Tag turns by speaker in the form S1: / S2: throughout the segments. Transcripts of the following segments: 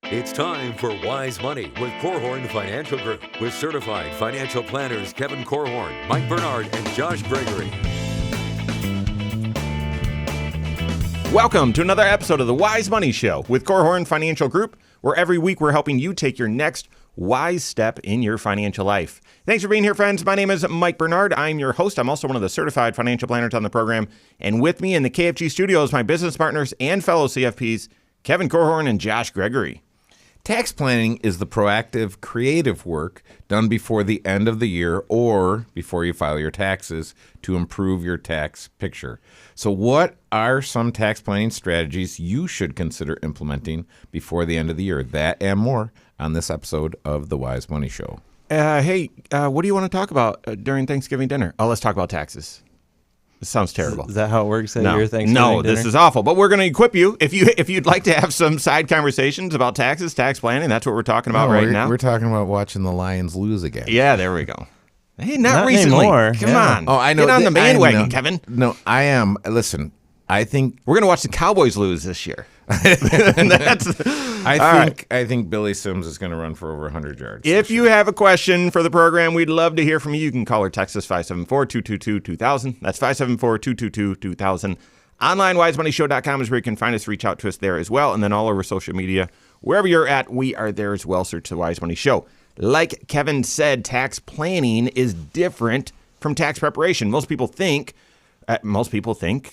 S1: It's time for Wise Money with Korhorn Financial Group with certified financial planners Kevin Korhorn, Mike Bernard, and Josh Gregory.
S2: Welcome to another episode of the Wise Money Show with Korhorn Financial Group, where every week we're helping you take your next wise step in your financial life. Thanks for being here, friends. My name is Mike Bernard. I'm your host. I'm also one of the certified financial planners on the program. And with me in the KFG studios, my business partners and fellow CFPs, Kevin Korhorn and Josh Gregory.
S3: Tax planning is the proactive, creative work done before the end of the year or before you file your taxes to improve your tax picture. So what are some tax planning strategies you should consider implementing before the end of the year? That and more on this episode of The Wise Money Show.
S2: Hey, what do you want to talk about during Thanksgiving dinner? Oh, let's talk about taxes. This sounds terrible.
S4: Is that how it works at
S2: No,
S4: your Thanksgiving
S2: no,
S4: dinner?
S2: this is awful. But we're going to equip you if you'd like to have some side conversations about taxes, tax planning. That's what we're talking about now.
S3: We're talking about watching the Lions lose again.
S2: Yeah, there we go. Hey, not recently.
S4: anymore.
S2: Come
S4: Yeah.
S2: on.
S3: Oh, I know.
S2: Get on the bandwagon,
S3: I know.
S2: Kevin.
S3: No, I am. Listen, I think
S2: We're going to watch the Cowboys lose this year.
S3: I think Billy Sims is going to run for over 100 yards.
S2: If you have a question for the program, we'd love to hear from you. You can call or text us 574-222-2000. That's 574-222-2000. Online, wisemoneyshow.com is where you can find us. Reach out to us there as well. And then all over social media, wherever you're at, we are there as well. Search The Wise Money Show. Like Kevin said, tax planning is different from tax preparation. Most people think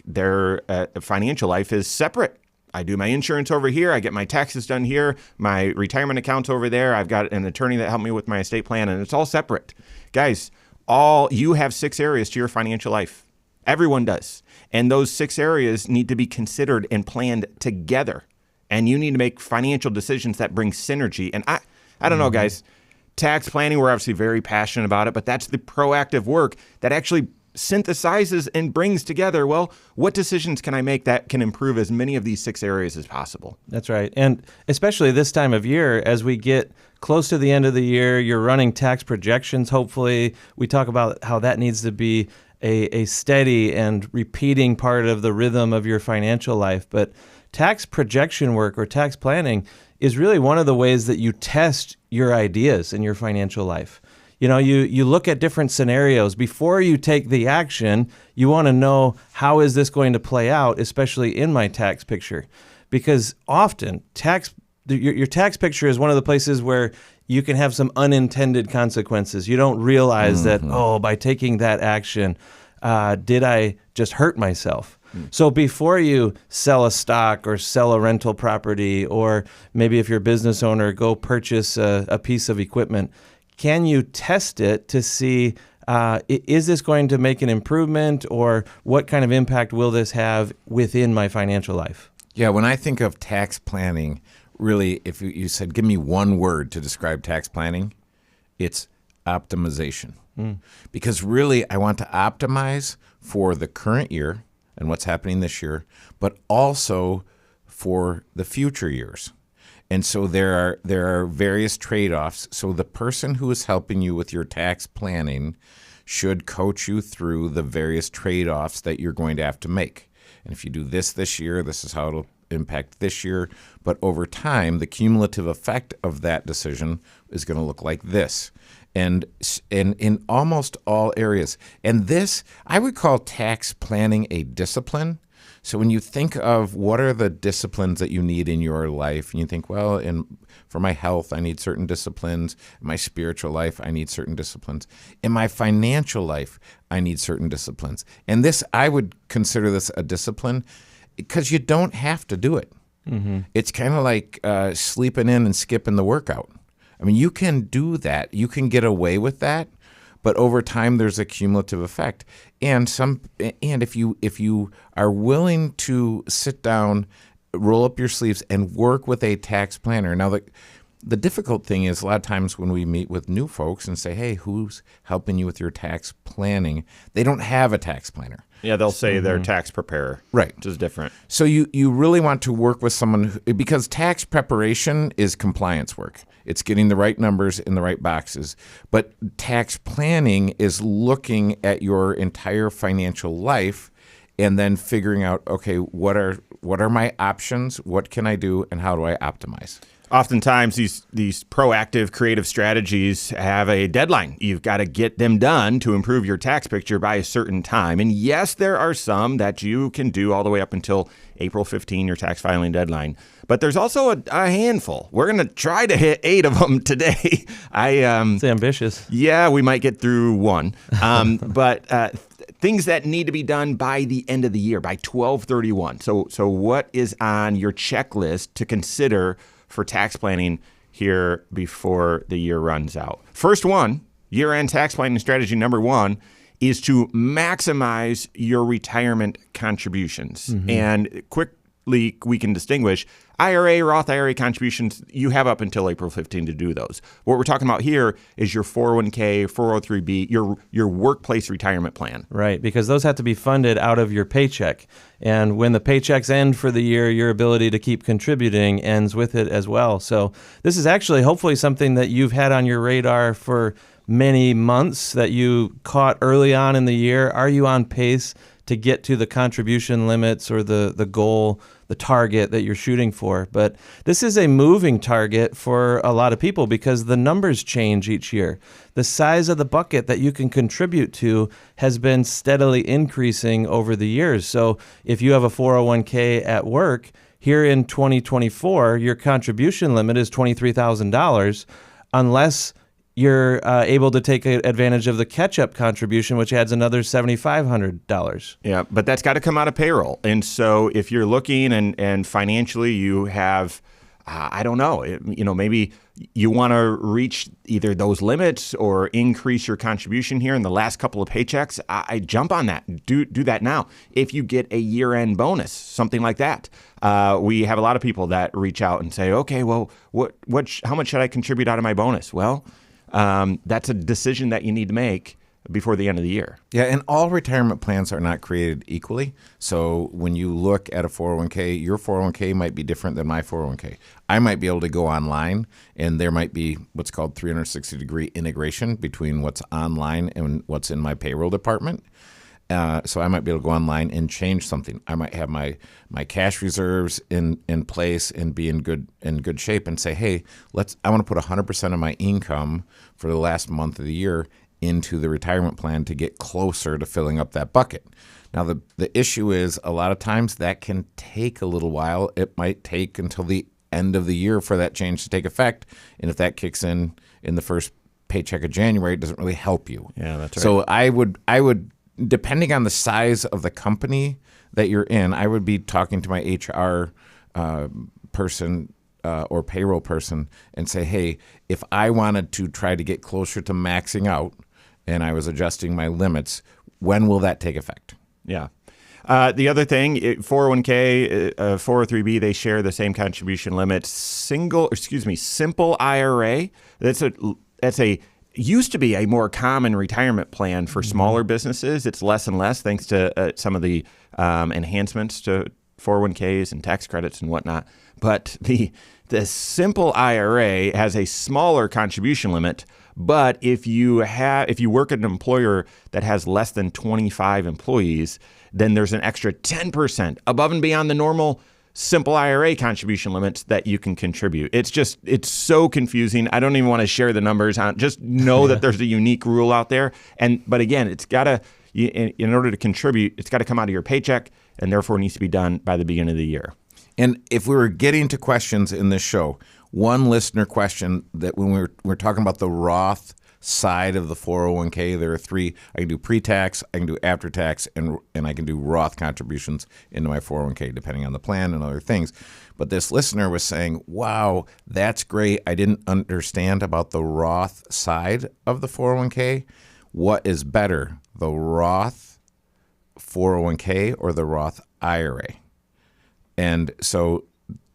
S2: their financial life is separate. I do my insurance over here. I get my taxes done here. My retirement account's over there. I've got an attorney that helped me with my estate plan, and it's all separate. Guys, you have 6 areas to your financial life. Everyone does. And those 6 areas need to be considered and planned together. And you need to make financial decisions that bring synergy. And I don't know, guys, tax planning, we're obviously very passionate about it, but that's the proactive work that actually synthesizes and brings together, well, what decisions can I make that can improve as many of these 6 areas as possible?
S4: That's right. And especially this time of year, as we get close to the end of the year, you're running tax projections, hopefully. We talk about how that needs to be a steady and repeating part of the rhythm of your financial life. But tax projection work or tax planning is really one of the ways that you test your ideas in your financial life. You know, you look at different scenarios. Before you take the action, you want to know, how is this going to play out, especially in my tax picture? Because often your tax picture is one of the places where you can have some unintended consequences. You don't realize that, by taking that action, did I just hurt myself? So before you sell a stock or sell a rental property, or maybe if you're a business owner, go purchase a piece of equipment, can you test it to see, is this going to make an improvement, or what kind of impact will this have within my financial life?
S3: Yeah, when I think of tax planning, really, if you said, give me one word to describe tax planning, it's optimization. Because really, I want to optimize for the current year and what's happening this year, but also for the future years. And so there are various trade-offs. So the person who is helping you with your tax planning should coach you through the various trade-offs that you're going to have to make. And if you do this year, this is how it'll impact this year. But over time, the cumulative effect of that decision is going to look like this. And in almost all areas. And this, I would call tax planning a discipline. So when you think of what are the disciplines that you need in your life, and you think, well, for my health, I need certain disciplines. In my spiritual life, I need certain disciplines. In my financial life, I need certain disciplines. And this, I would consider this a discipline because you don't have to do it. Mm-hmm. It's kind of like sleeping in and skipping the workout. I mean, you can do that. You can get away with that. But over time, there's a cumulative effect, and if you are willing to sit down, roll up your sleeves, and work with a tax planner. Now, the difficult thing is a lot of times when we meet with new folks and say, "Hey, who's helping you with your tax planning?" They don't have a tax planner.
S2: Yeah, they'll say they're tax preparer,
S3: right?
S2: Which is different.
S3: So you really want to work with someone because tax preparation is compliance work. It's getting the right numbers in the right boxes. But tax planning is looking at your entire financial life and then figuring out, okay, what are my options? What can I do, and how do I optimize?
S2: Oftentimes, these proactive, creative strategies have a deadline. You've got to get them done to improve your tax picture by a certain time. And yes, there are some that you can do all the way up until April 15, your tax filing deadline. But there's also a handful. We're going to try to hit 8 of them today.
S4: It's ambitious.
S2: Yeah, we might get through one. But things that need to be done by the end of the year, by 12/31. So what is on your checklist to consider for tax planning here before the year runs out? First one, year-end tax planning strategy number 1 is to maximize your retirement contributions. Mm-hmm. And quickly, we can distinguish IRA, Roth IRA contributions. You have up until April 15 to do those. What we're talking about here is your 401k, 403b, your workplace retirement plan.
S4: Right, because those have to be funded out of your paycheck. And when the paychecks end for the year, your ability to keep contributing ends with it as well. So this is actually hopefully something that you've had on your radar for many months, that you caught early on in the year. Are you on pace to get to the contribution limits or the goal, the target that you're shooting for? But this is a moving target for a lot of people because the numbers change each year. The size of the bucket that you can contribute to has been steadily increasing over the years. So if you have a 401k at work, here in 2024, your contribution limit is $23,000 unless you're able to take advantage of the catch-up contribution, which adds another $7,500.
S2: Yeah, but that's got to come out of payroll. And so if you're looking and financially you have, I don't know, maybe you want to reach either those limits or increase your contribution here in the last couple of paychecks, I jump on that. Do that now. If you get a year-end bonus, something like that. We have a lot of people that reach out and say, okay, well, how much should I contribute out of my bonus? Well, that's a decision that you need to make before the end of the year.
S3: Yeah, and all retirement plans are not created equally. So when you look at a 401k, your 401k might be different than my 401k. I might be able to go online, and there might be what's called 360-degree integration between what's online and what's in my payroll department. So I might be able to go online and change something. I might have my cash reserves in place and be in good shape and say, hey, I want to put 100% of my income for the last month of the year into the retirement plan to get closer to filling up that bucket. Now, the issue is a lot of times that can take a little while. It might take until the end of the year for that change to take effect. And if that kicks in the first paycheck of January, it doesn't really help you.
S2: Yeah, that's right.
S3: So I would, depending on the size of the company that you're in, I would be talking to my HR person or payroll person and say, hey, if I wanted to try to get closer to maxing out and I was adjusting my limits, when will that take effect?
S2: Yeah. The other thing, 401k, 403b, they share the same contribution limit. Simple IRA. That's a used to be a more common retirement plan for smaller businesses. It's less and less thanks to some of the enhancements to 401ks and tax credits and whatnot. But the simple IRA has a smaller contribution limit. But if you work at an employer that has less than 25 employees, then there's an extra 10% above and beyond the normal simple IRA contribution limits that you can contribute. It's so confusing. I don't even want to share the numbers. Just know that there's a unique rule out there. But again, it's got to, in order to contribute, it's got to come out of your paycheck and therefore needs to be done by the beginning of the year.
S3: And if we were getting to questions in this show, one listener question that when we're talking about the Roth side of the 401k, there are 3. I can do pre-tax, I can do after-tax, and I can do Roth contributions into my 401k, depending on the plan and other things. But this listener was saying, wow, that's great. I didn't understand about the Roth side of the 401k. What is better, the Roth 401k or the Roth IRA? And so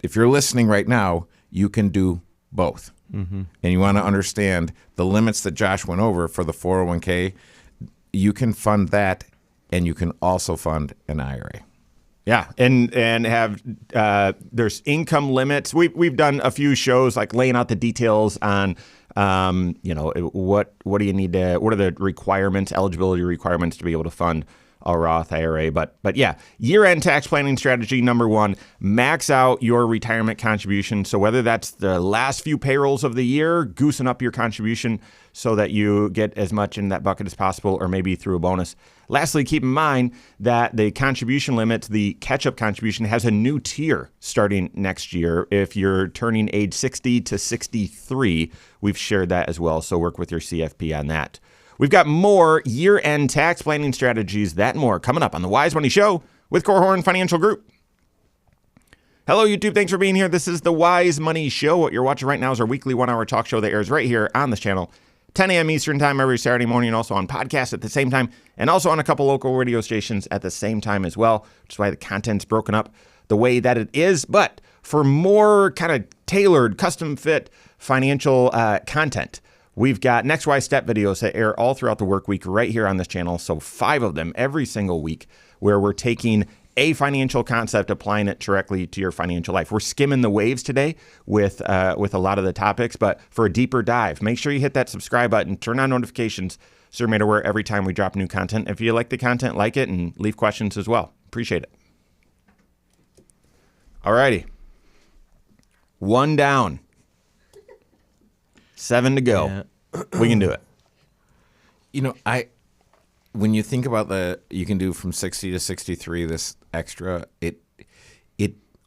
S3: if you're listening right now, you can do both. Mm-hmm. And you want to understand the limits that Josh went over for the 401k. You can fund that, and you can also fund an IRA.
S2: Yeah, and have there's income limits. We've done a few shows like laying out the details on what do you need to, what are the requirements, eligibility requirements to be able to fund a Roth IRA. But yeah, year-end tax planning strategy number one, max out your retirement contribution. So whether that's the last few payrolls of the year, goosing up your contribution so that you get as much in that bucket as possible, or maybe through a bonus. Lastly, keep in mind that the contribution limit, the catch-up contribution, has a new tier starting next year. If you're turning age 60 to 63, we've shared that as well. So work with your CFP on that. We've got more year-end tax planning strategies, that and more, coming up on the Wise Money Show with Korhorn Financial Group. Hello, YouTube. Thanks for being here. This is the Wise Money Show. What you're watching right now is our weekly 1-hour talk show that airs right here on this channel, 10 a.m. Eastern Time every Saturday morning, and also on podcast at the same time, and also on a couple local radio stations at the same time as well, which is why the content's broken up the way that it is. But for more kind of tailored, custom-fit financial content, we've got Next Wise Step videos that air all throughout the work week right here on this channel. So 5 of them every single week, where we're taking a financial concept, applying it directly to your financial life. We're skimming the waves today with a lot of the topics, but for a deeper dive, make sure you hit that subscribe button, turn on notifications so you're made aware every time we drop new content. If you like the content, like it, and leave questions as well. Appreciate it. All righty. 1 down. 7 to go.
S4: Yeah.
S2: We can do it.
S3: You know, when you think about you can do from 60 to 63, this extra, it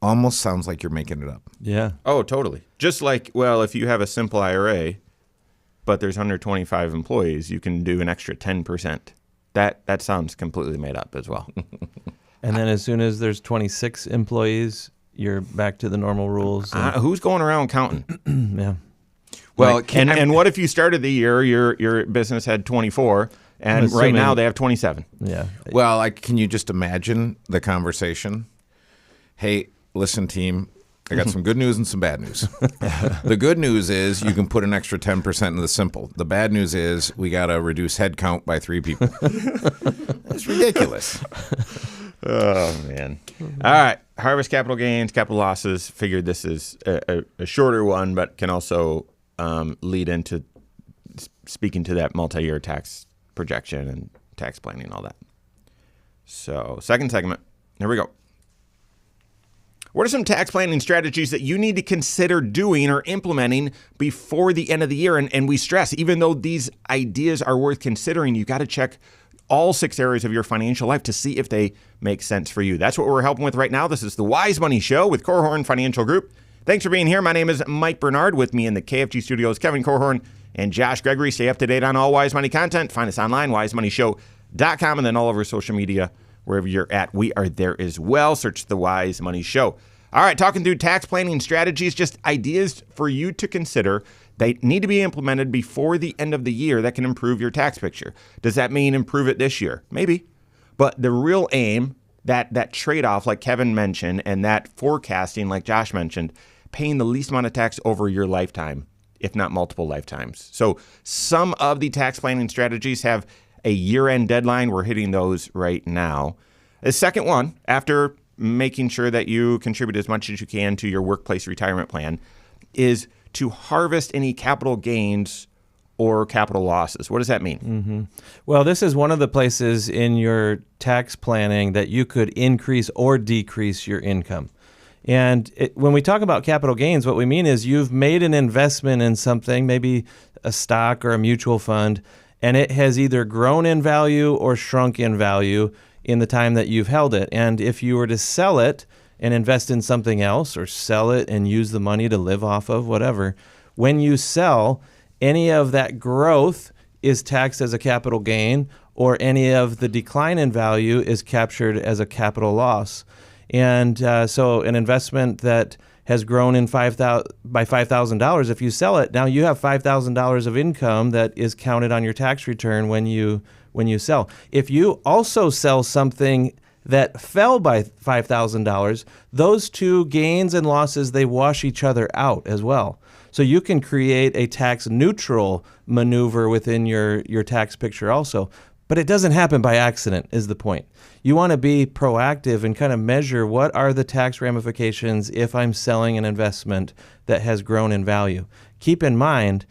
S3: almost sounds like you're making it up.
S4: Yeah.
S2: Oh, totally. Just like, well, if you have a simple IRA, but there's under 25 employees, you can do an extra 10%. That sounds completely made up as well.
S4: And then as soon as there's 26 employees, you're back to the normal rules.
S2: Who's going around counting?
S4: Yeah.
S3: Well,
S2: Like, and what if you started the year, your business had 24, and right now they have 27?
S4: Yeah.
S3: Well, can you just imagine the conversation? Hey, listen, team, I got some good news and some bad news. The good news is you can put an extra 10% in the simple. The bad news is we got to reduce head count by 3 people. It's ridiculous.
S2: Oh, man. All right. Harvest capital gains, capital losses. Figured this is a shorter one, but can also lead into speaking to that multi-year tax projection and tax planning and all that. So, second segment. Here we go. What are some tax planning strategies that you need to consider doing or implementing before the end of the year? And we stress, even though these ideas are worth considering, you got to check all 6 areas of your financial life to see if they make sense for you. That's what we're helping with right now. This is the Wise Money Show with Korhorn Financial Group. Thanks for being here. My name is Mike Bernard. With me in the KFG studios, Kevin Korhorn and Josh Gregory. Stay up to date on all Wise Money content. Find us online, wisemoneyshow.com, and then all over social media, wherever you're at, we are there as well. Search the Wise Money Show. All right, talking through tax planning strategies, just ideas for you to consider. They need to be implemented before the end of the year that can improve your tax picture. Does that mean improve it this year? Maybe. But the real aim, that trade-off like Kevin mentioned, and that forecasting like Josh mentioned, paying the least amount of tax over your lifetime, if not multiple lifetimes. So some of the tax planning strategies have a year-end deadline. We're hitting those right now. The second one, after making sure that you contribute as much as you can to your workplace retirement plan, is to harvest any capital gains or capital losses. What does that mean?
S4: Mm-hmm. Well, this is one of the places in your tax planning that you could increase or decrease your income. And when we talk about capital gains, what we mean is you've made an investment in something, maybe a stock or a mutual fund, and it has either grown in value or shrunk in value in the time that you've held it. And if you were to sell it and invest in something else, or sell it and use the money to live off of, whatever, when you sell, any of that growth is taxed as a capital gain, or any of the decline in value is captured as a capital loss. And so an investment that has grown in by $5,000, if you sell it, now you have $5,000 of income that is counted on your tax return when you sell. If you also sell something that fell by $5,000, those two gains and losses, they wash each other out as well. So you can create a tax neutral maneuver within your tax picture also. But it doesn't happen by accident, is the point. You want to be proactive and kind of measure what are the tax ramifications if I'm selling an investment that has grown in value. Keep in mind,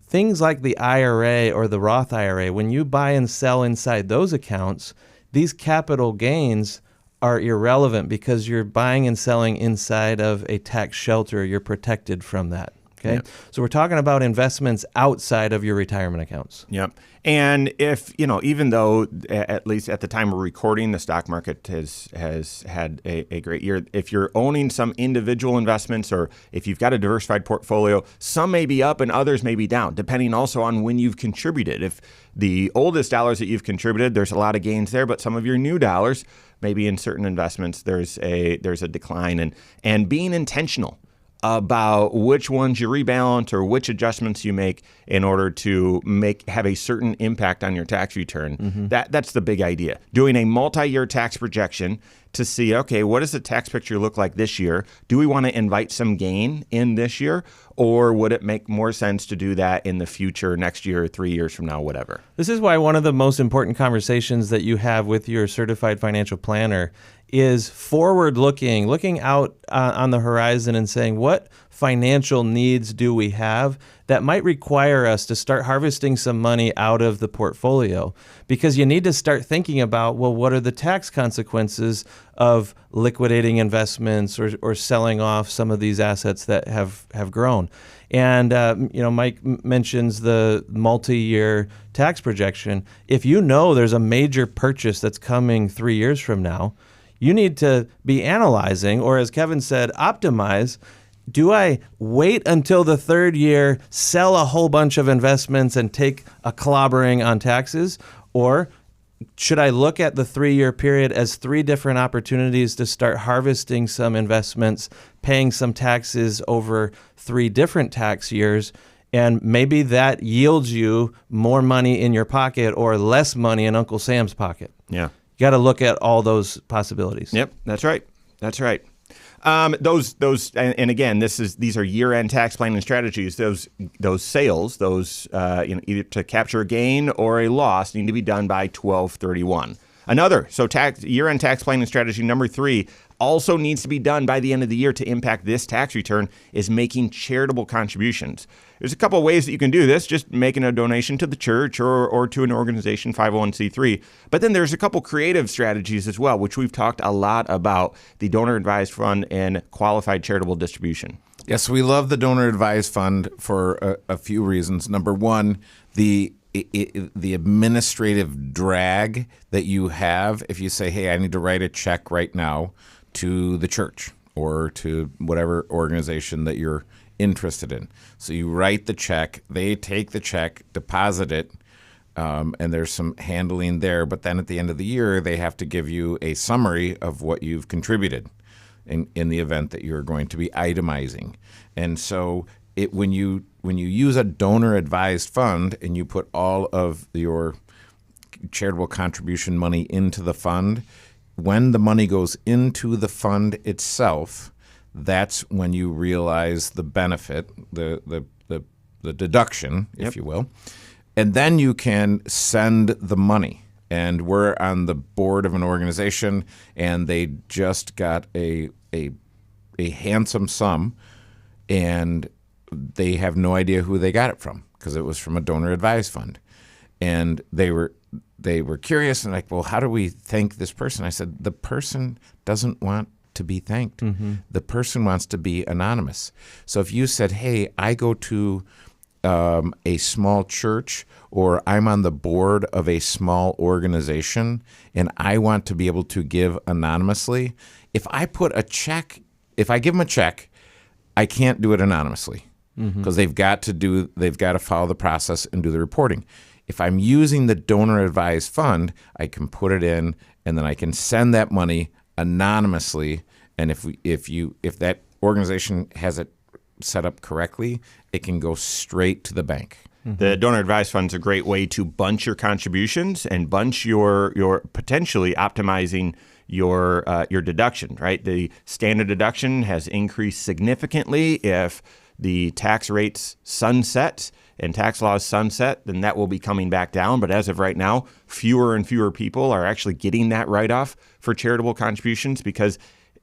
S4: things like the IRA or the Roth IRA, when you buy and sell inside those accounts, these capital gains are irrelevant because you're buying and selling inside of a tax shelter. You're protected from that. Okay.
S2: Yeah.
S4: So we're talking about investments outside of your retirement accounts.
S2: Yep. And if, even though at least at the time of recording, the stock market has had a great year, if you're owning some individual investments or if you've got a diversified portfolio, some may be up and others may be down, depending also on when you've contributed. If the oldest dollars that you've contributed, there's a lot of gains there, but some of your new dollars, maybe in certain investments, there's a decline. And being intentional about which ones you rebalance or which adjustments you make in order to have a certain impact on your tax return. That's the big idea. Doing a multi-year tax projection to see, okay, what does the tax picture look like this year? Do we want to invite some gain in this year? Or would it make more sense to do that in the future, next year, 3 years from now, whatever?
S4: This is why one of the most important conversations that you have with your certified financial planner is forward-looking, looking out on the horizon and saying, what financial needs do we have that might require us to start harvesting some money out of the portfolio? Because you need to start thinking about, well, what are the tax consequences of liquidating investments or selling off some of these assets that have grown? And, Mike mentions the multi-year tax projection. If you know there's a major purchase that's coming 3 years from now, you need to be analyzing, or as Kevin said, optimize. Do I wait until the third year, sell a whole bunch of investments and take a clobbering on taxes? Or should I look at the 3-year period as 3 different opportunities to start harvesting some investments, paying some taxes over 3 different tax years, and maybe that yields you more money in your pocket or less money in Uncle Sam's pocket?
S2: Yeah.
S4: You got to look at all those possibilities.
S2: Yep, that's right. That's right. Those, and again, these are year-end tax planning strategies. Those sales, either to capture a gain or a loss, need to be done by 12/31. Year-end tax planning strategy number 3 also needs to be done by the end of the year to impact this tax return is making charitable contributions. There's a couple of ways that you can do this, just making a donation to the church or to an organization, 501c3. But then there's a couple creative strategies as well, which we've talked a lot about, the donor advised fund and qualified charitable distribution.
S3: Yes, we love the donor advised fund for a few reasons. Number one, the administrative drag that you have if you say, hey, I need to write a check right now to the church or to whatever organization that you're interested in. So you write the check, they take the check, deposit it, and there's some handling there. But then at the end of the year, they have to give you a summary of what you've contributed in the event that you're going to be itemizing. And so when you use a donor advised fund and you put all of your charitable contribution money into the fund, when the money goes into the fund itself, that's when you realize the benefit, the deduction, if you will. And then you can send the money. And we're on the board of an organization, and they just got a handsome sum, and they have no idea who they got it from because it was from a donor advised fund. And they were curious and like, well, how do we thank this person? I said, the person doesn't want to be thanked. The person wants to be anonymous. So if you said, hey, I go to a small church or I'm on the board of a small organization and I want to be able to give anonymously, if I give them a check, I can't do it anonymously because they've got to follow the process and do the reporting. If I'm using the donor advised fund, I can put it in and then I can send that money anonymously. And if that organization has it set up correctly, it can go straight to the bank.
S2: The donor advised fund is a great way to bunch your contributions and bunch your potentially optimizing your deduction, right? The standard deduction has increased significantly. If the tax rates sunset and tax laws sunset, then that will be coming back down. But as of right now, fewer and fewer people are actually getting that write-off for charitable contributions because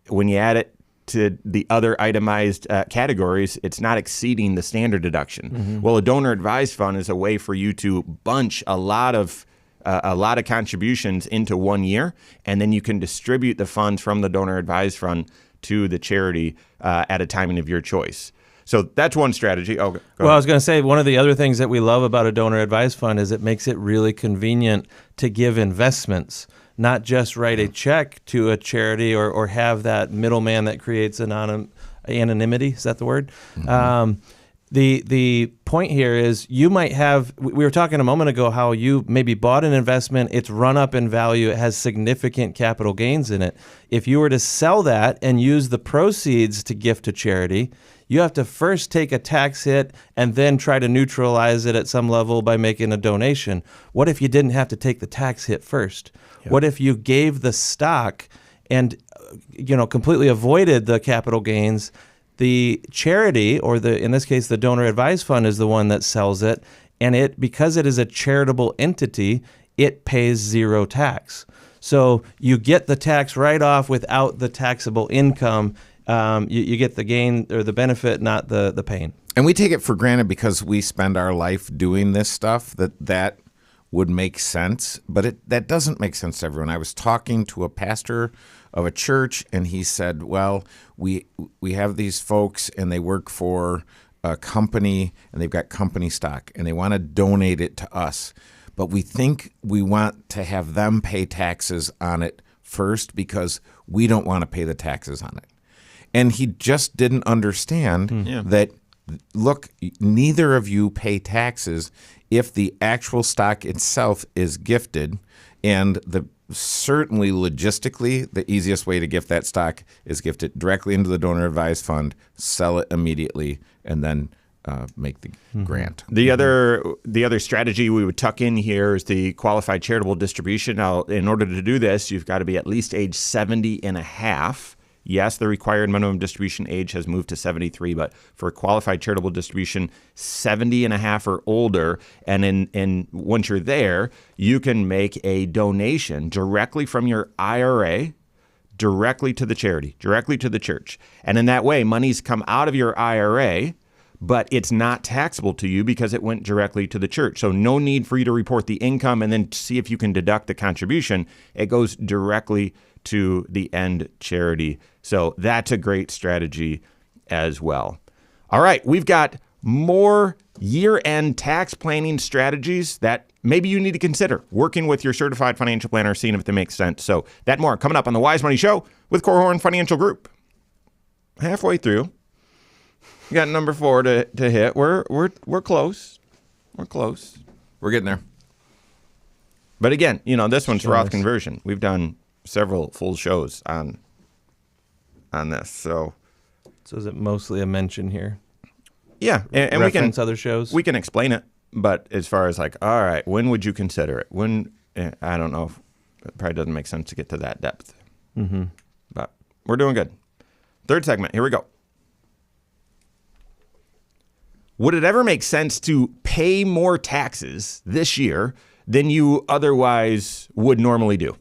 S2: when you add it to the other itemized categories, it's not exceeding the standard deduction. Well, a donor advised fund is a way for you to bunch a lot of a lot of contributions into 1 year, and then you can distribute the funds from the donor advised fund to the charity at a timing of your choice. So that's one strategy. Oh, go
S4: Well, I
S2: ahead.
S4: was going to say, one of the other things that we love about a donor advised fund is it makes it really convenient to give investments, not just write a check to a charity or have that middleman that creates anonymity. Is that the word? The point here is you might have, we were talking a moment ago how you maybe bought an investment, it's run up in value, it has significant capital gains in it. If you were to sell that and use the proceeds to gift to charity, you have to first take a tax hit and then try to neutralize it at some level by making a donation. What if you didn't have to take the tax hit first? What if you gave the stock and completely avoided the capital gains? The charity, or in this case, the donor advised fund, is the one that sells it, and because it is a charitable entity, it pays zero tax. So you get the tax write-off without the taxable income. You get the gain or the benefit, not the pain.
S3: And we take it for granted because we spend our life doing this stuff that would make sense, but that doesn't make sense to everyone. I was talking to a pastor of a church, and he said, well, we have these folks, and they work for a company, and they've got company stock, and they want to donate it to us. But we think we want to have them pay taxes on it first because we don't want to pay the taxes on it. And he just didn't understand that, look, neither of you pay taxes if the actual stock itself is gifted, and certainly logistically, the easiest way to gift that stock is gift it directly into the donor advised fund, sell it immediately, and then make the grant.
S2: The other strategy we would tuck in here is the qualified charitable distribution. Now, in order to do this, you've got to be at least age 70 and a half. Yes, the required minimum distribution age has moved to 73, but for qualified charitable distribution, 70 and a half or older. And once you're there, you can make a donation directly from your IRA, directly to the charity, directly to the church. And in that way, money's come out of your IRA, but it's not taxable to you because it went directly to the church. So no need for you to report the income and then see if you can deduct the contribution. It goes directly to the end charity. So that's a great strategy as well. All right, we've got more year-end tax planning strategies that maybe you need to consider working with your certified financial planner, seeing if they make sense. So that more coming up on the Wise Money Show with Korhorn Financial Group. Halfway through. We got number 4 to hit. We're close. We're close.
S3: We're getting there.
S2: But again, this one's Roth conversion. We've done several full shows on this. So
S4: is it mostly a mention here?
S2: Yeah, and we can
S4: other shows.
S2: We can explain it, but as far as like, all right, when would you consider it? I don't know. It probably doesn't make sense to get to that depth. Mm-hmm. But we're doing good. Third segment. Here we go. Would it ever make sense to pay more taxes this year than you otherwise would normally do?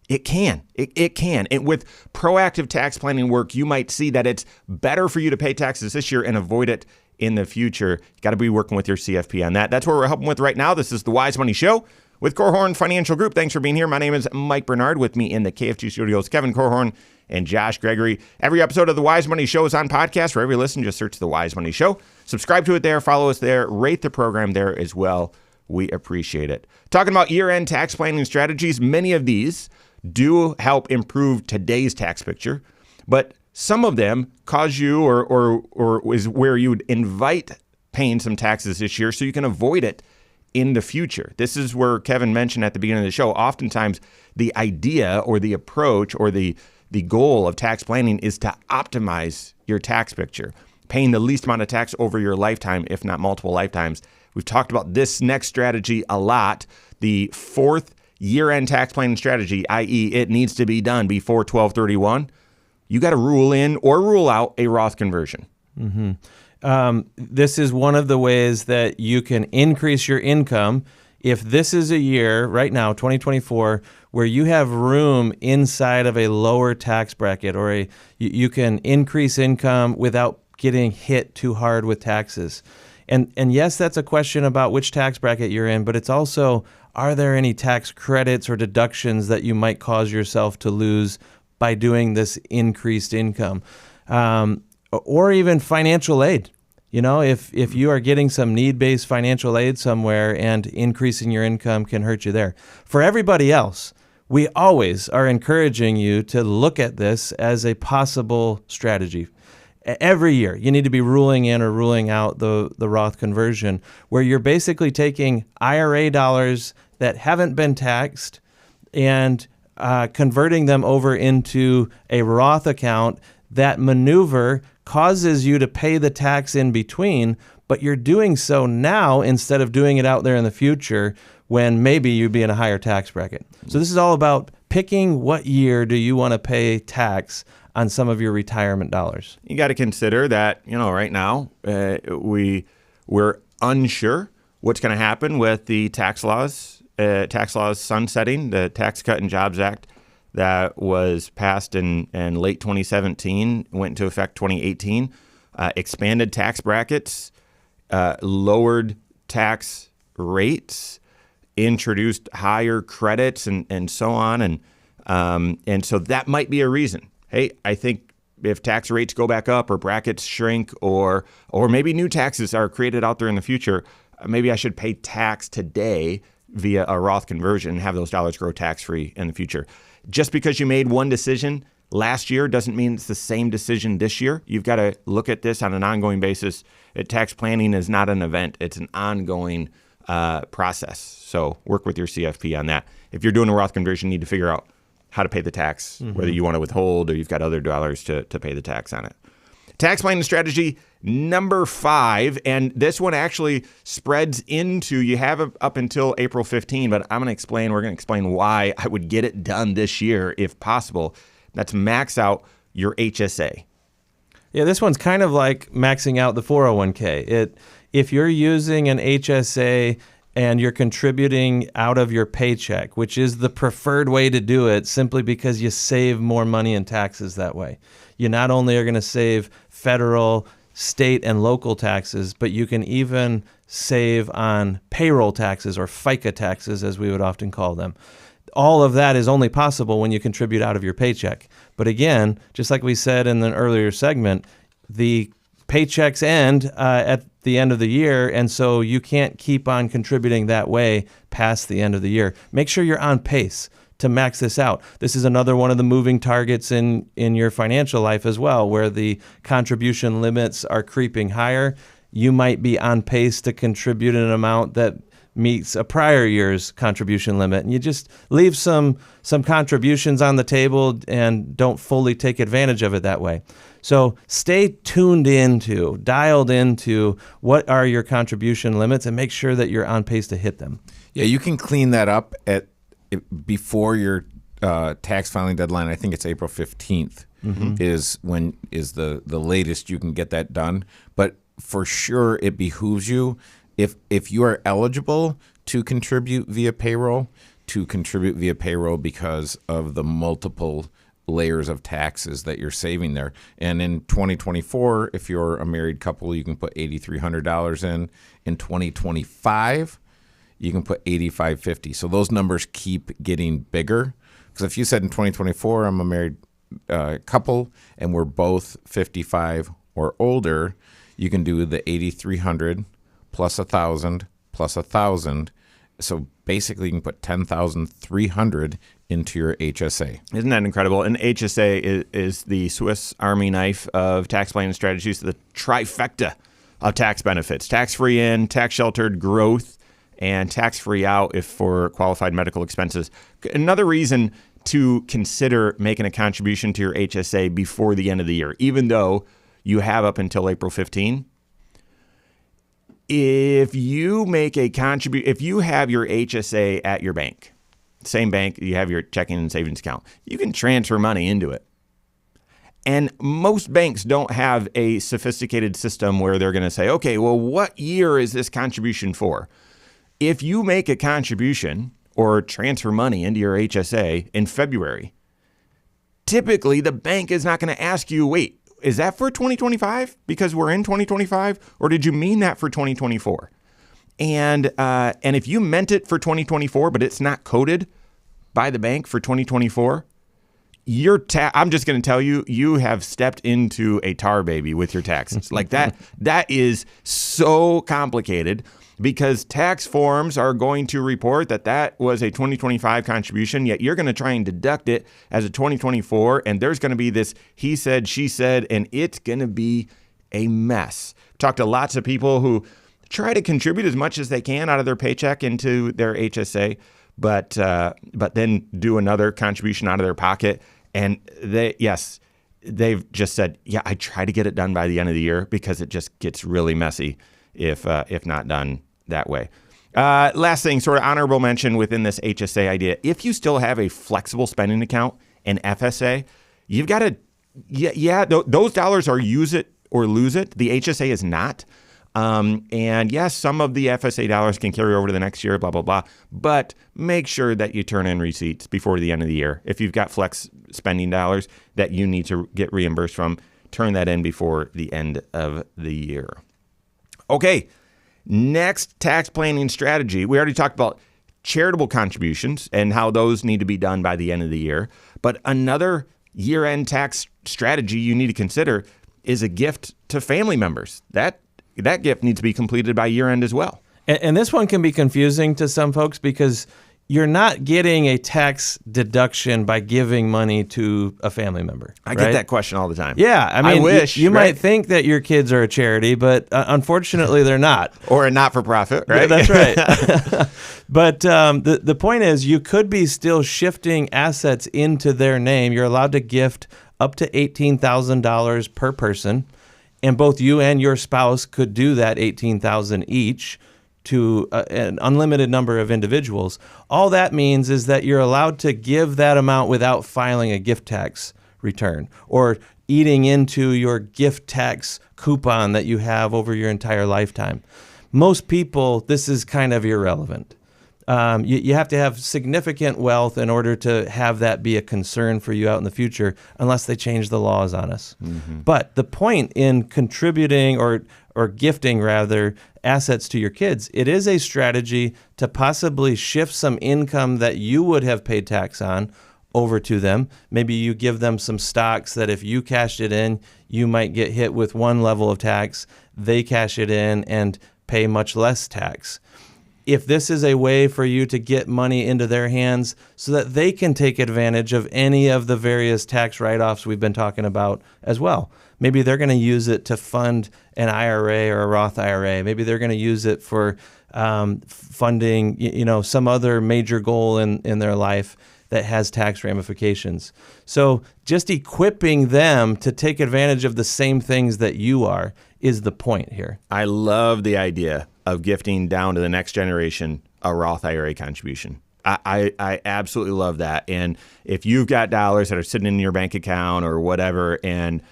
S2: It can. It can. And with proactive tax planning work, you might see that it's better for you to pay taxes this year and avoid it in the future. You got to be working with your CFP on that. That's what we're helping with right now. This is the Wise Money Show with Korhorn Financial Group. Thanks for being here. My name is Mike Bernard. With me in the KFG studios, Kevin Korhorn and Josh Gregory. Every episode of the Wise Money Show is on podcast. Wherever you listen, just search the Wise Money Show. Subscribe to it there. Follow us there. Rate the program there as well. We appreciate it. Talking about year-end tax planning strategies, many of these do help improve today's tax picture, but some of them cause you or is where you would invite paying some taxes this year so you can avoid it in the future. This is where Kevin mentioned at the beginning of the show, oftentimes the idea or the approach or the goal of tax planning is to optimize your tax picture, paying the least amount of tax over your lifetime, if not multiple lifetimes. We've talked about this next strategy a lot, the fourth year-end tax planning strategy, i.e. it needs to be done before 12/31. You got to rule in or rule out a Roth conversion.
S4: Mm-hmm. This is one of the ways that you can increase your income. If this is a year, right now, 2024, where you have room inside of a lower tax bracket or you can increase income without getting hit too hard with taxes. And yes, that's a question about which tax bracket you're in, but it's also, are there any tax credits or deductions that you might cause yourself to lose by doing this increased income? Or even financial aid. You know, if you are getting some need-based financial aid somewhere and increasing your income can hurt you there. For everybody else, we always are encouraging you to look at this as a possible strategy. Every year, you need to be ruling in or ruling out the Roth conversion, where you're basically taking IRA dollars that haven't been taxed and converting them over into a Roth account. That maneuver causes you to pay the tax in between, but you're doing so now instead of doing it out there in the future when maybe you'd be in a higher tax bracket. So this is all about picking what year do you want to pay tax on some of your retirement dollars.
S2: You got to consider that, right now we're unsure what's going to happen with the tax laws sunsetting, the Tax Cut and Jobs Act that was passed in late 2017, went into effect 2018, expanded tax brackets, lowered tax rates, introduced higher credits and so on. And so that might be a reason. Hey, I think if tax rates go back up or brackets shrink or maybe new taxes are created out there in the future, maybe I should pay tax today via a Roth conversion and have those dollars grow tax-free in the future. Just because you made one decision last year doesn't mean it's the same decision this year. You've got to look at this on an ongoing basis. Tax planning is not an event. It's an ongoing process. So work with your CFP on that. If you're doing a Roth conversion, you need to figure out how to pay the tax, whether you want to withhold or you've got other dollars to pay the tax on it. Tax planning strategy number 5, and this one actually spreads into, you have up until April 15, but we're going to explain why I would get it done this year if possible. That's max out your HSA.
S4: Yeah, this one's kind of like maxing out the 401k. If you're using an HSA and you're contributing out of your paycheck, which is the preferred way to do it simply because you save more money in taxes that way. You not only are going to save federal, state, and local taxes, but you can even save on payroll taxes or FICA taxes, as we would often call them. All of that is only possible when you contribute out of your paycheck. But again, just like we said in the earlier segment, the paychecks end at the end of the year, and so you can't keep on contributing that way past the end of the year. Make sure you're on pace to max this out. This is another one of the moving targets in your financial life as well, where the contribution limits are creeping higher. You might be on pace to contribute an amount that meets a prior year's contribution limit, and you just leave some contributions on the table and don't fully take advantage of it that way. So stay dialed into what are your contribution limits and make sure that you're on pace to hit them.
S3: Yeah, you can clean that up before your tax filing deadline. I think it's April 15th is the latest you can get that done. But for sure, it behooves you, if you are eligible to contribute via payroll, because of the multiple layers of taxes that you're saving there. And in 2024, if you're a married couple, you can put $8,300 in. In 2025, you can put $8,550. So those numbers keep getting bigger. Because if you said in 2024, I'm a married couple and we're both 55 or older, you can do the $8,300 plus $1,000 plus $1,000. So basically, you can put $10,300 into your HSA.
S2: Isn't that incredible? And HSA is the Swiss Army knife of tax planning strategies, the trifecta of tax benefits: tax-free in, tax-sheltered growth, and tax-free out if for qualified medical expenses. Another reason to consider making a contribution to your HSA before the end of the year, even though you have up until April 15. If you make a if you have your HSA at your bank, same bank, you have your checking and savings account, you can transfer money into it. And most banks don't have a sophisticated system where they're going to say, okay, well, what year is this contribution for? If you make a contribution or transfer money into your HSA in February, typically the bank is not going to ask you, wait, is that for 2025 because we're in 2025, or did you mean that for 2024? And if you meant it for 2024, but it's not coded by the bank for 2024, I'm just going to tell you, you have stepped into a tar baby with your taxes. Like that is so complicated because tax forms are going to report that was a 2025 contribution, yet you're going to try and deduct it as a 2024. And there's going to be this he said, she said, and it's going to be a mess. Talked to lots of people who try to contribute as much as they can out of their paycheck into their HSA, but then do another contribution out of their pocket. And they've just said, yeah, I try to get it done by the end of the year because it just gets really messy if not done that way. Last thing, sort of honorable mention within this HSA idea. If you still have a flexible spending account, an FSA, you've got to, those dollars are use it or lose it. The HSA is not. And yes, some of the FSA dollars can carry over to the next year, blah, blah, blah. But make sure that you turn in receipts before the end of the year. If you've got flex spending dollars that you need to get reimbursed from, turn that in before the end of the year. Okay, next tax planning strategy. We already talked about charitable contributions and how those need to be done by the end of the year. But another year-end tax strategy you need to consider is a gift to family members. That gift needs to be completed by year end as well.
S4: And this one can be confusing to some folks because you're not getting a tax deduction by giving money to a family member.
S2: I get that question all the time.
S4: Yeah, I mean,
S2: I wish
S4: you might think that your kids are a charity, but unfortunately they're not.
S2: Or a not-for-profit, right?
S4: Yeah, that's right. But the point is you could be still shifting assets into their name. You're allowed to gift up to $18,000 per person. And both you and your spouse could do that $18,000 each to an unlimited number of individuals. All that means is that you're allowed to give that amount without filing a gift tax return or eating into your gift tax coupon that you have over your entire lifetime. Most people, this is kind of irrelevant. You have to have significant wealth in order to have that be a concern for you out in the future, unless they change the laws on us. Mm-hmm. But the point in contributing or gifting, rather, assets to your kids, it is a strategy to possibly shift some income that you would have paid tax on over to them. Maybe you give them some stocks that if you cashed it in, you might get hit with one level of tax. They cash it in and pay much less tax. If this is a way for you to get money into their hands so that they can take advantage of any of the various tax write-offs we've been talking about as well. Maybe they're going to use it to fund an IRA or a Roth IRA. Maybe they're going to use it for funding, some other major goal in their life that has tax ramifications. So just equipping them to take advantage of the same things that you are is the point here.
S2: I love the idea of gifting down to the next generation a Roth IRA contribution. I absolutely love that. And if you've got dollars that are sitting in your bank account or whatever, and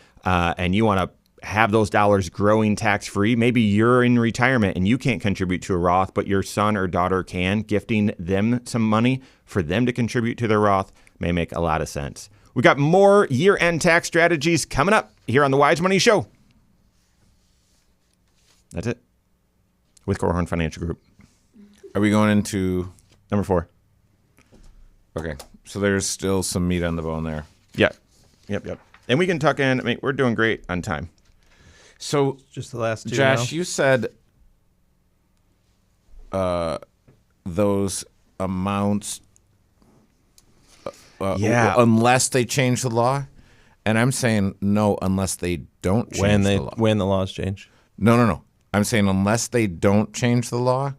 S2: you want to have those dollars growing tax-free, maybe you're in retirement and you can't contribute to a Roth, but your son or daughter can, gifting them some money for them to contribute to their Roth may make a lot of sense. We got more year-end tax strategies coming up here on the Wise Money Show. That's it. With Korhorn Financial Group.
S3: Are we going into
S2: number 4?
S3: Okay, so there's still some meat on the bone there.
S2: Yep. And we can tuck in. I mean, we're doing great on time.
S3: So
S4: just the last two.
S3: Josh,
S4: now?
S3: you said those amounts. Unless they change the law, and I'm saying no, unless they don't change the law.
S4: When the laws change.
S3: No. I'm saying unless they don't change the law.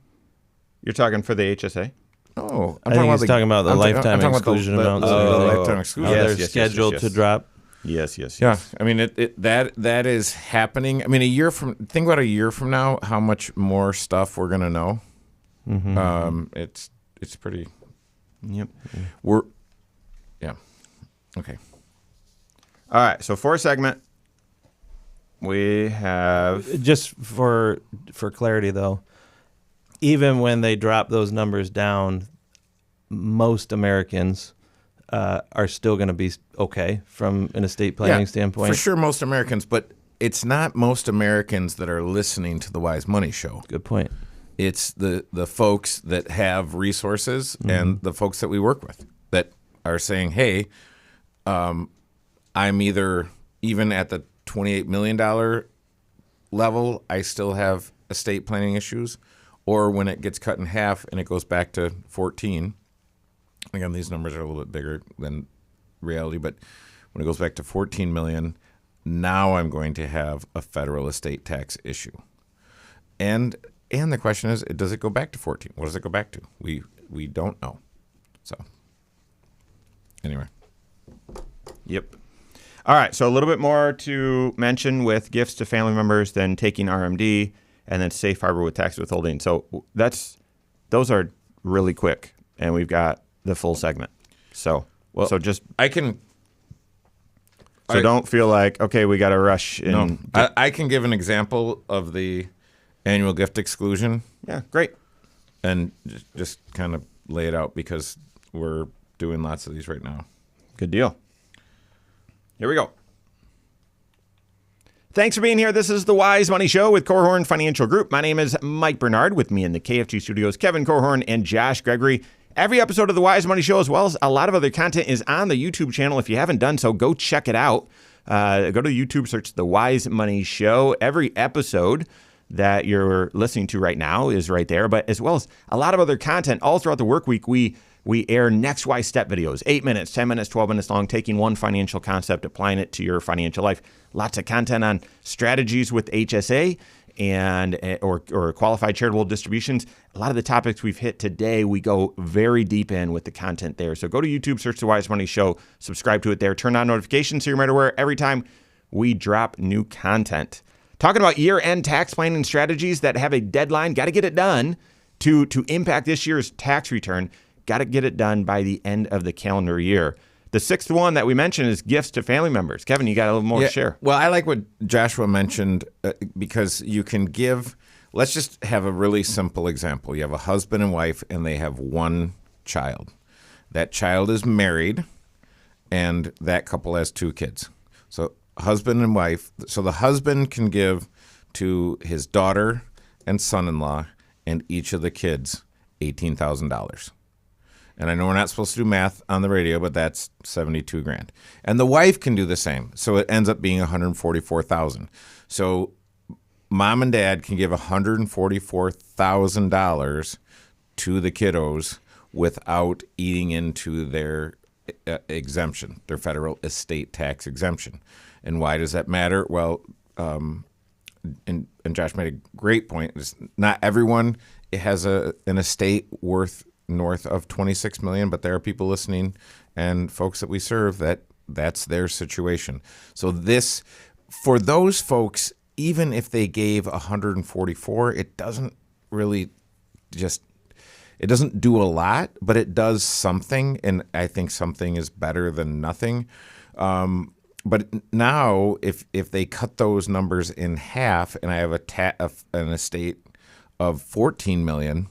S2: You're talking for the HSA?
S3: Oh,
S4: I think he's talking about the lifetime exclusion amounts.
S3: Lifetime exclusion.
S4: They're scheduled to drop.
S2: Yes.
S3: Yeah, I mean that is happening. I mean, think about a year from now, how much more stuff we're gonna know. Mm-hmm. It's pretty.
S2: Yep.
S3: Okay.
S2: All right. So 4th segment. We have
S4: just for clarity though, even when they drop those numbers down, most Americans are still going to be okay from an estate planning standpoint.
S3: For sure, most Americans, but it's not most Americans that are listening to the Wise Money Show.
S4: Good point.
S3: It's the folks that have resources and the folks that we work with that are saying, hey, I'm either even at the $28 million level, I still have estate planning issues, or when it gets cut in half and it goes back to 14. Again, these numbers are a little bit bigger than reality, but when it goes back to 14 million, now I'm going to have a federal estate tax issue. And the question is, does it go back to 14? What does it go back to? We don't know. So anyway.
S2: Yep. All right. So a little bit more to mention with gifts to family members than taking RMD and then safe harbor with tax withholding. So those are really quick, and we've got the full segment. So don't feel like, okay, we got to rush.
S3: I can give an example of the annual gift exclusion.
S2: Yeah, great.
S3: And just kind of lay it out because we're doing lots of these right now.
S2: Good deal. Here we go. Thanks for being here. This is the Wise Money Show with Korhorn Financial Group. My name is Mike Bernard. With me in the KFG studios, Kevin Korhorn and Josh Gregory. Every episode of the Wise Money Show, as well as a lot of other content, is on the YouTube channel. If you haven't done so, go check it out. Go to YouTube, search the Wise Money Show. Every episode that you're listening to right now is right there, but as well as a lot of other content all throughout the work week. We air next wise step videos, 8 minutes, 10 minutes, 12 minutes long, taking one financial concept, applying it to your financial life. Lots of content on strategies with HSA and or qualified charitable distributions. A lot of the topics we've hit today, we go very deep in with the content there. So go to YouTube, search the Wise Money Show, subscribe to it there, turn on notifications so you're right aware every time we drop new content. Talking about year-end tax planning strategies that have a deadline, got to get it done to impact this year's tax return. Got to get it done by the end of the calendar year. The sixth one that we mentioned is gifts to family members. Kevin, you got a little more to share.
S3: Well, I like what Joshua mentioned because you can give, let's just have a really simple example. You have a husband and wife and they have one child. That child is married and that couple has 2 kids. So husband and wife, so the husband can give to his daughter and son-in-law and each of the kids $18,000. And I know we're not supposed to do math on the radio, but that's $72,000. And the wife can do the same. So it ends up being $144,000. So mom and dad can give $144,000 to the kiddos without eating into their exemption, their federal estate tax exemption. And why does that matter? Well, and Josh made a great point. It's not everyone has an estate worth north of 26 million, but there are people listening and folks that we serve that's their situation. So this, for those folks, even if they gave 144, it doesn't really it doesn't do a lot, but it does something, and I think something is better than nothing. But now, if they cut those numbers in half, and I have an estate of 14 million,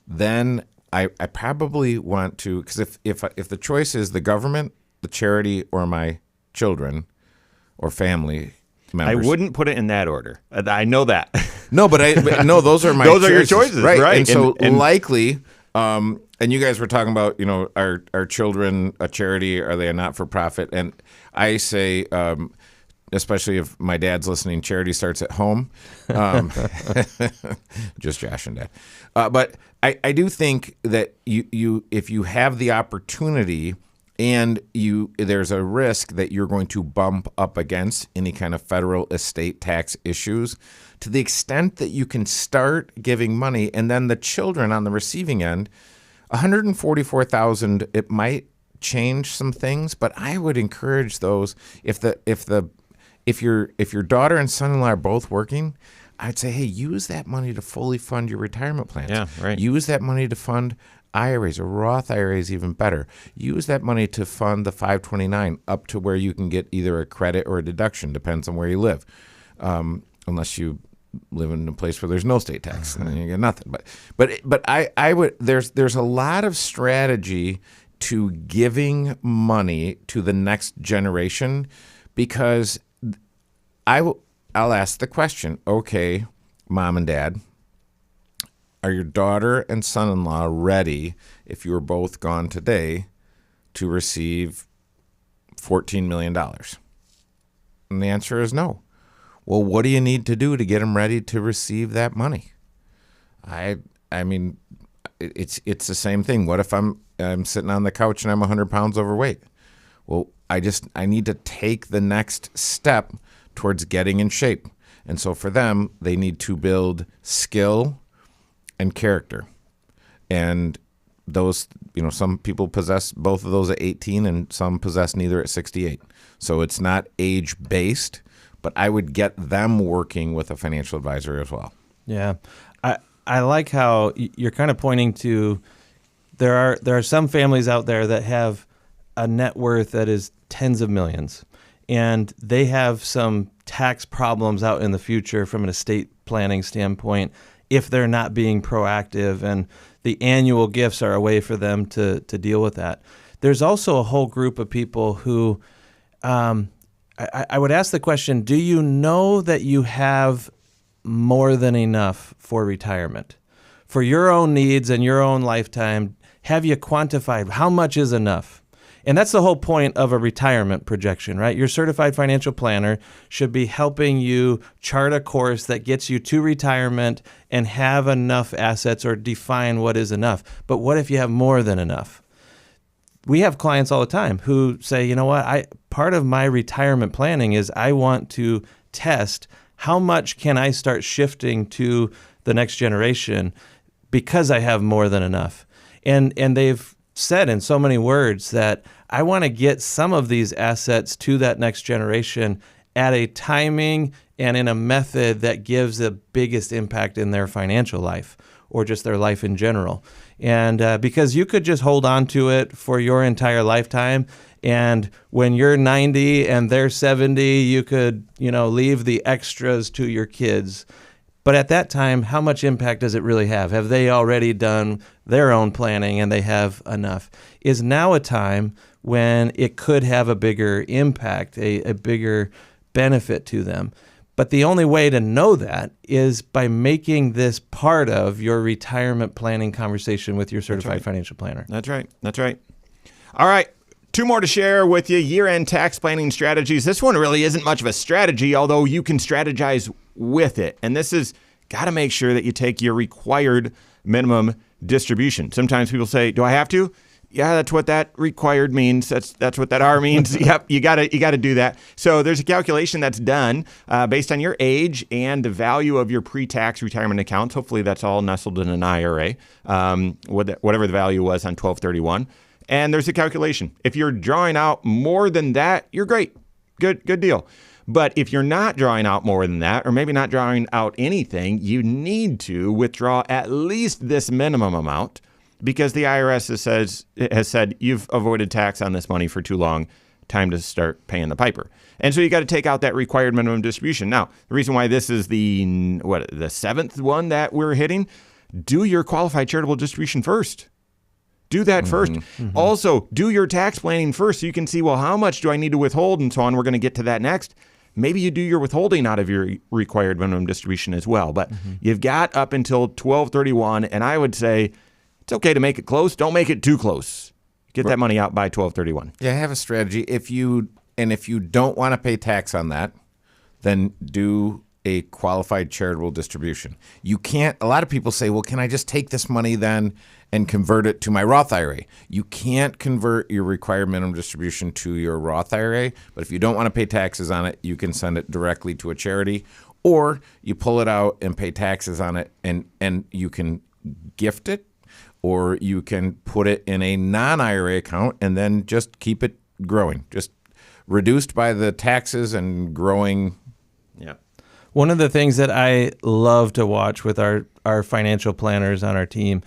S3: then I probably want to, because if the choice is the government, the charity, or my children or family members,
S2: I wouldn't put it in that order. I know that.
S3: No, but those are my
S2: those are your choices, right?
S3: And so likely, and you guys were talking about, our children a charity? Are they a not-for-profit? And I say, especially if my dad's listening, charity starts at home. Just Josh and Dad. But I do think that you if you have the opportunity and there's a risk that you're going to bump up against any kind of federal estate tax issues, to the extent that you can start giving money, and then the children on the receiving end, $144,000, it might change some things, but I would encourage those if your daughter and son-in-law are both working, I'd say, hey, use that money to fully fund your retirement plans.
S2: Yeah, right.
S3: Use that money to fund IRAs, or Roth IRAs even better. Use that money to fund the 529 up to where you can get either a credit or a deduction, depends on where you live. Unless you live in a place where there's no state tax, and then you get nothing. But I would, there's a lot of strategy to giving money to the next generation, because I'll ask the question, okay, mom and dad, are your daughter and son-in-law ready, if you were both gone today, to receive $14 million? And the answer is no. Well, what do you need to do to get them ready to receive that money? I mean, it's the same thing. What if I'm sitting on the couch and I'm 100 pounds overweight? Well, I need to take the next step towards getting in shape. And so for them, they need to build skill and character. And those, some people possess both of those at 18 and some possess neither at 68. So it's not age-based, but I would get them working with a financial advisor as well.
S4: Yeah. I like how you're kind of pointing to there are some families out there that have a net worth that is tens of millions, and they have some tax problems out in the future from an estate planning standpoint if they're not being proactive, and the annual gifts are a way for them to deal with that. There's also a whole group of people who I would ask the question, do you know that you have more than enough for retirement? For your own needs and your own lifetime, have you quantified how much is enough? And that's the whole point of a retirement projection, right? Your certified financial planner should be helping you chart a course that gets you to retirement and have enough assets, or define what is enough. But what if you have more than enough? We have clients all the time who say, you know what, part of my retirement planning is I want to test how much can I start shifting to the next generation because I have more than enough. And they've said in so many words that I want to get some of these assets to that next generation at a timing and in a method that gives the biggest impact in their financial life, or just their life in general. And because you could just hold on to it for your entire lifetime, and when you're 90 and they're 70, you could, leave the extras to your kids. But at that time, how much impact does it really have? Have they already done their own planning and they have enough? Is now a time when it could have a bigger impact, a bigger benefit to them? But the only way to know that is by making this part of your retirement planning conversation with your certified financial planner.
S2: That's right. All right. 2 more to share with you. Year-end tax planning strategies. This one really isn't much of a strategy, although you can strategize with it. And this is got to make sure that you take your required minimum distribution. Sometimes people say, do I have to? Yeah, that's what that required means. That's what that R means. Yep, you got to do that. So there's a calculation that's done based on your age and the value of your pre-tax retirement accounts. Hopefully that's all nestled in an IRA, whatever the value was on 12/31. And there's a calculation. If you're drawing out more than that, you're great. Good deal. But if you're not drawing out more than that, or maybe not drawing out anything, you need to withdraw at least this minimum amount, because the IRS has said you've avoided tax on this money for too long. Time to start paying the piper. And so you got to take out that required minimum distribution. Now, the reason why this is the 7th one that we're hitting, do your qualified charitable distribution first. Do that first. Mm-hmm. Also, do your tax planning first so you can see, well, how much do I need to withhold and so on. We're going to get to that next. Maybe you do your withholding out of your required minimum distribution as well. But you've got up until 12/31, and I would say it's okay to make it close. Don't make it too close. Get that money out by 12/31.
S3: Yeah, have a strategy. If you don't want to pay tax on that, then do a qualified charitable distribution. You can't, a lot of people say, well, can I just take this money then and convert it to my Roth IRA? You can't convert your required minimum distribution to your Roth IRA, but if you don't want to pay taxes on it, you can send it directly to a charity, or you pull it out and pay taxes on it, and you can gift it, or you can put it in a non-IRA account and then just keep it growing, just reduced by the taxes and growing.
S2: Yeah.
S4: One of the things that I love to watch with our financial planners on our team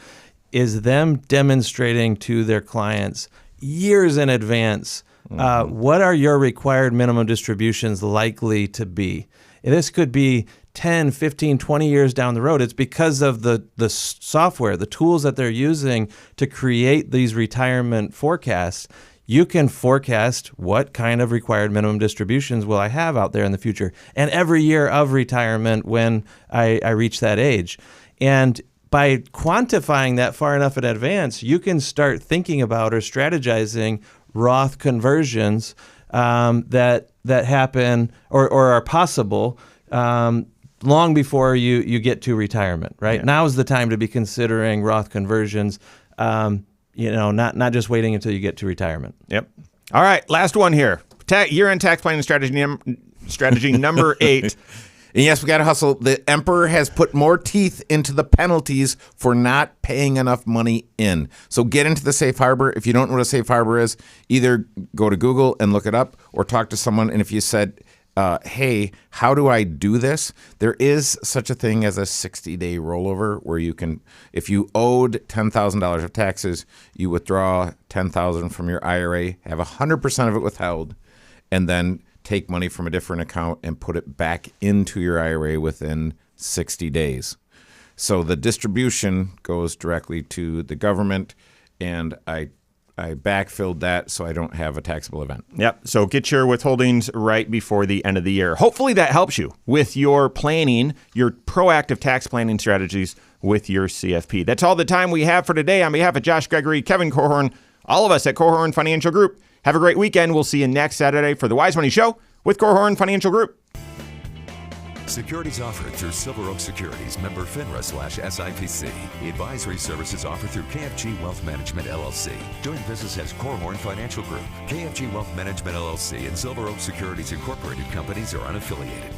S4: is them demonstrating to their clients years in advance, what are your required minimum distributions likely to be? And this could be 10, 15, 20 years down the road. It's because of the software, the tools that they're using to create these retirement forecasts. You can forecast what kind of required minimum distributions will I have out there in the future, and every year of retirement when I reach that age. And by quantifying that far enough in advance, you can start thinking about or strategizing Roth conversions that happen or are possible long before you get to retirement. Right? Now is the time to be considering Roth conversions. Not just waiting until you get to retirement.
S2: Yep. All right, last one here. Year-end tax planning strategy number 8.
S3: And yes, we got to hustle. The emperor has put more teeth into the penalties for not paying enough money in. So get into the safe harbor. If you don't know what a safe harbor is, either go to Google and look it up or talk to someone. And if you said, hey, how do I do this? There is such a thing as a 60-day rollover where you can, if you owed $10,000 of taxes, you withdraw $10,000 from your IRA, have 100% of it withheld, and then take money from a different account and put it back into your IRA within 60 days. So the distribution goes directly to the government, and I backfilled that so I don't have a taxable event.
S2: Yep. So get your withholdings right before the end of the year. Hopefully that helps you with your planning, your proactive tax planning strategies with your CFP. That's all the time we have for today. On behalf of Josh Gregory, Kevin Korhorn, all of us at Korhorn Financial Group, have a great weekend. We'll see you next Saturday for the Wise Money Show with Korhorn Financial Group.
S1: Securities offered through Silver Oak Securities, member FINRA/SIPC. Advisory services offered through KFG Wealth Management, LLC. Doing business as Korhorn Financial Group. KFG Wealth Management, LLC and Silver Oak Securities Incorporated companies are unaffiliated.